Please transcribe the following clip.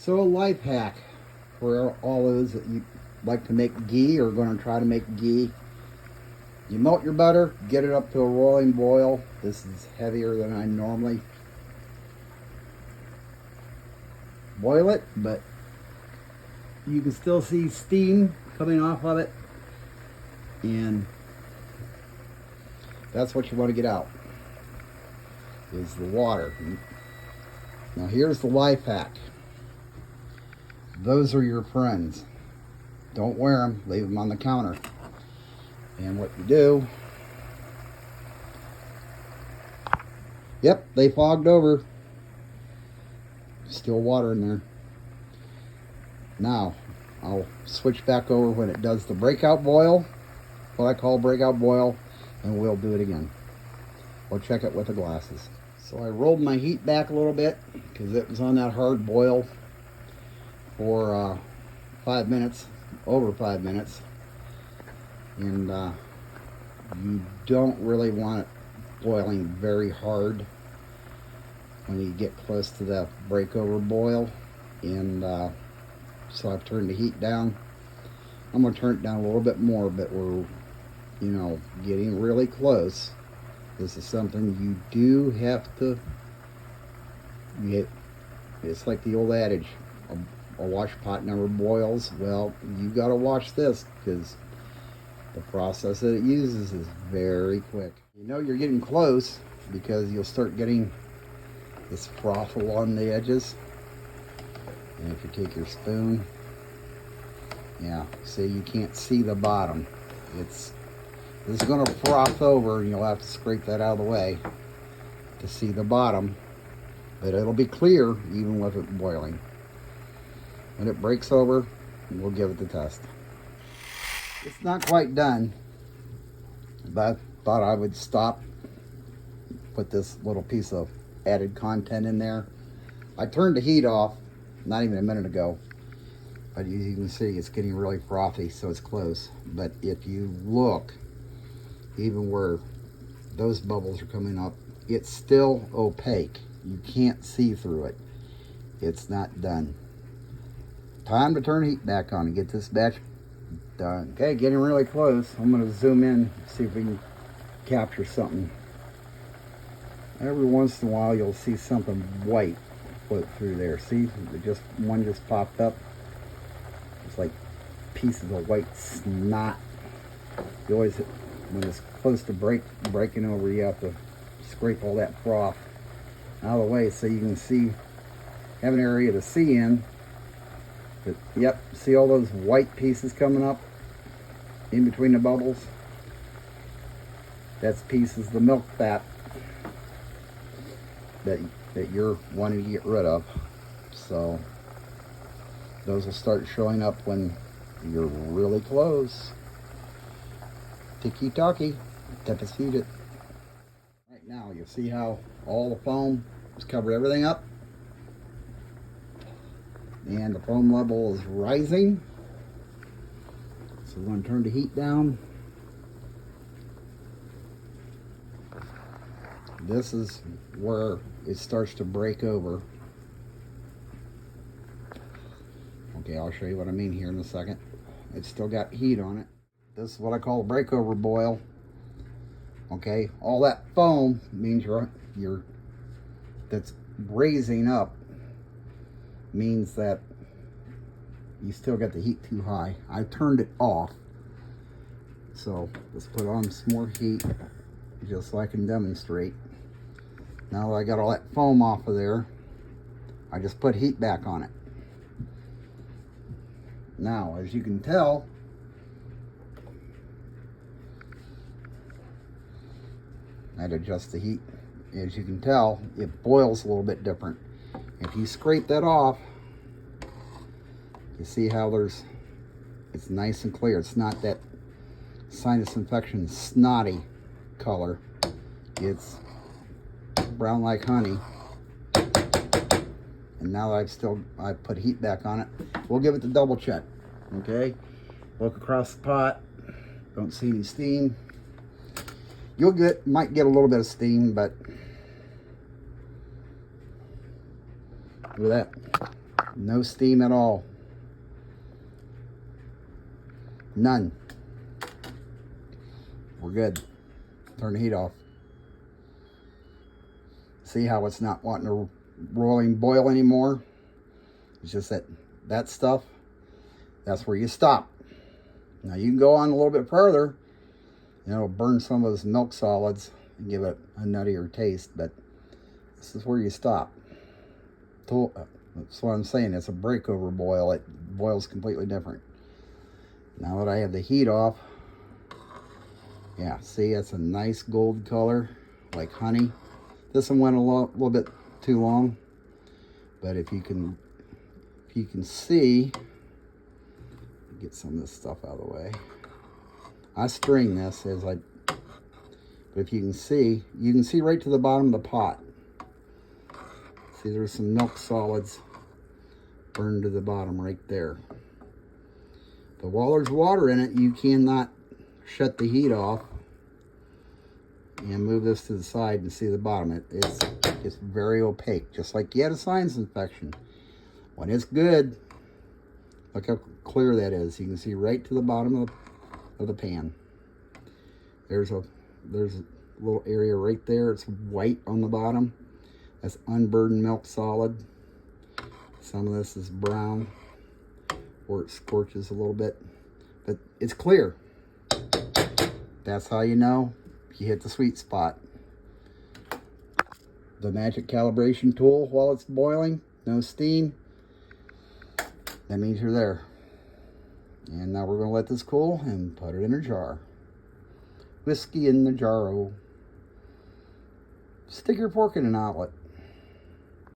So a life hack for all those that you like to make ghee or going to try to make ghee. You melt your butter, get it up to a rolling boil. This is heavier than I normally boil it, but you can still see steam coming off of it, and that's what you want to get out, is the water. Now here's the life hack. Those are your friends. Don't wear them, leave them on the counter. And what you do, yep, they fogged over. Still water in there. Now, I'll switch back over when it does the breakout boil, what I call breakout boil, and we'll do it again. We'll check it with the glasses. So I rolled my heat back a little bit because it was on that hard boil for 5 minutes, over 5 minutes. And you don't really want it boiling very hard when you get close to the breakover boil. And so I've turned the heat down. I'm going to turn it down a little bit more, but we're, getting really close. This is something you do have to get. It's like the old adage, a wash pot never boils. Well, you got to watch this, because the process that it uses is very quick. You're getting close because you'll start getting this froth along the edges. And if you take your spoon, see, you can't see the bottom. This is going to froth over, and you'll have to scrape that out of the way to see the bottom. But it'll be clear even with it boiling. When it breaks over, we'll give it the test. It's not quite done, but I thought I would stop, put this little piece of added content in there. I turned the heat off not even a minute ago, but as you can see, it's getting really frothy, so it's close. But if you look, even where those bubbles are coming up, it's still opaque. You can't see through it. It's not done. Time to turn the heat back on and get this batch done. Okay, getting really close. I'm going to zoom in, see if we can capture something. Every once in a while you'll see something white float through there. See, one just popped up. It's like pieces of white snot. You always, when it's close to breaking over, you have to scrape all that froth out of the way so you can see, have an area to see in. But yep, see all those white pieces coming up in between the bubbles? That's pieces of the milk fat that you're wanting to get rid of. So those will start showing up when you're really close. Tiki-taki, tempest feed it. Right now, you'll see how all the foam has covered everything up. And the foam level is rising. So we're going to turn the heat down. This is where it starts to break over. Okay, I'll show you what I mean here in a second. It's still got heat on it. This is what I call a breakover boil. Okay, all that foam means that's raising up, means that you still got the heat too high. I turned it off. So let's put on some more heat just so I can demonstrate. Now that I got all that foam off of there, I just put heat back on it. Now, as you can tell, I'd adjust the heat. As you can tell, it boils a little bit different. If you scrape that off, you see how it's nice and clear. It's not that sinus infection snotty color. It's brown like honey. And now that I've put heat back on it, we'll give it the double check. Okay, look across the pot, don't see any steam. Might get a little bit of steam, but look at that. No steam at all. None. We're good. Turn the heat off. See how it's not wanting to boil anymore? It's just that stuff, that's where you stop. Now you can go on a little bit further, and it'll burn some of those milk solids and give it a nuttier taste, but this is where you stop. That's what I'm saying, it's a breakover boil. It boils completely different. Now that I have the heat off, yeah, see, it's a nice gold color, like honey. This one went a little bit too long, but if you can see, get some of this stuff out of the way. I string this but if you can see right to the bottom of the pot. See, there's some milk solids burned to the bottom right there. But while there's water in it, you cannot shut the heat off and move this to the side and see the bottom. It's very opaque, just like you had a sinus infection. When it's good, look how clear that is. You can see right to the bottom of the pan. There's a little area right there. It's white on the bottom. That's unburdened milk solid. Some of this is brown, or it scorches a little bit, but it's clear. That's how you know you hit the sweet spot. The magic calibration tool while it's boiling, no steam, that means you're there. And now we're going to let this cool and put it in a jar. Whiskey in the jar-o. Stick your fork in an outlet.